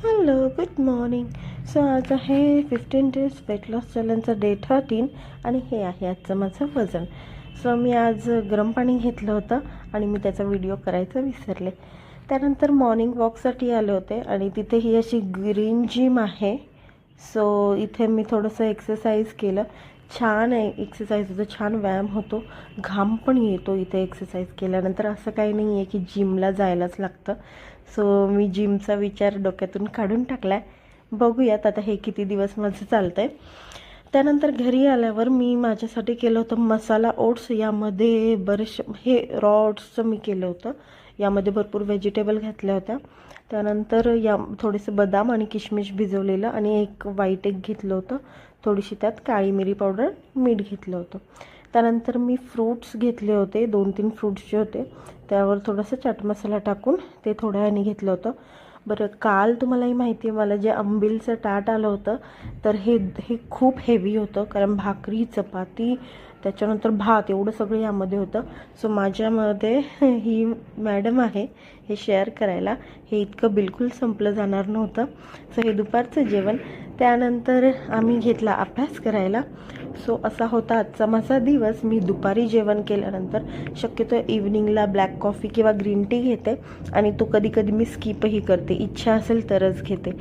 Hello, good morning. So आज आहे 15 days weight loss चॅलेंजचा day 13 आणि हे आहे आजचं माझं वजन. सो मी आज गरम पाणी घेतलं होतं आणि मी त्याचा व्हिडिओ करायचा विसरले. त्यानंतर मॉर्निंग वॉकसाठी आले होते आणि तिथे ही अशी ग्रीन जिम आहे. सो इथे मी थोडंसं एक्सरसाइज केलं. छान आहे एक्सरसाइज होतं, छान व्यायाम होतो, घाम पण येतो इथे एक्सरसाइज केल्यानंतर. असं काही नाही आहे की जिमला जायलाच लागतं. सो मी जिमचा विचार डोक्यातून काढून टाकला आहे. बघूयात आता हे किती दिवस माझं चालतं आहे. त्यानंतर घरी आल्यावर मी माझ्यासाठी केलं होतं मसाला ओट्स. यामध्ये बरेचसे हे रॉ ओट्सचं मी केलं होतं. यामध्ये भरपूर व्हेजिटेबल घातल्या होत्या. त्यानंतर थोडेसे बदाम आणि किशमिश भिजवलेलं आणि एक व्हाईट एग घेतलं होतं. थोडीशी त्यात काळी मिरी पावडर, मीठ घेतलं होतं. त्यानंतर मी फ्रूट्स घेतले होते, 2-3 फ्रूट्स जे होते त्यावर थोडासा चाट मसाला टाकून ते थोड्या वेळाने घेतलं होतं. बरं, काल तुम्हालाही माहिती आहे मला जे अंबिलचं ताट आलं होतं तर हे खूप हेवी होतं, कारण भाकरी, चपाती, त्याच्यानंतर भात एवढं सगळं यामध्ये होतं. सो माझ्यामध्ये ही मॅडम आहे हे शेअर करायला. हे इतकं बिलकुल संपलं जाणार नव्हतं. सो हे दुपारचं जेवण. त्यानंतर आम्ही घेतला अभ्यास करायला. सो असा होता आजचा माझा दिवस. मी दुपारी जेवण केल्यानंतर शक्यतो इव्हनिंगला ब्लॅक कॉफी किंवा ग्रीन टी घेते आणि तो कधी कधी मी स्किपही करते, इच्छा असेल तरच घेते.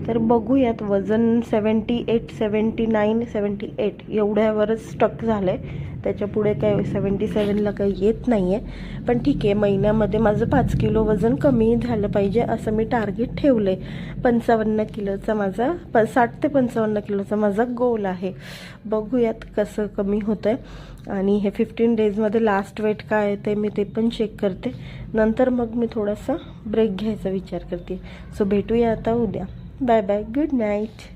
तर बघूयात, वजन 78, 79, 78 एवढ्यावरच स्टक झालं आहे. त्याच्यापुढे काय 77ला काही येत नाही आहे. पण ठीक आहे, महिन्यामध्ये माझं 5 किलो वजन कमी झालं पाहिजे असं मी टार्गेट ठेवलं आहे. 55 किलोचा माझा 60 ते 55 किलोचा माझा गोल आहे. बघूयात कसं कमी होतं आहे. आणि हे 15 डेजमध्ये लास्ट वेट काय आहे ते मी ते पण चेक करते. नंतर मग मी थोडासा ब्रेक घ्यायचा विचार करते. सो भेटूया आता उद्या. Bye bye, good night.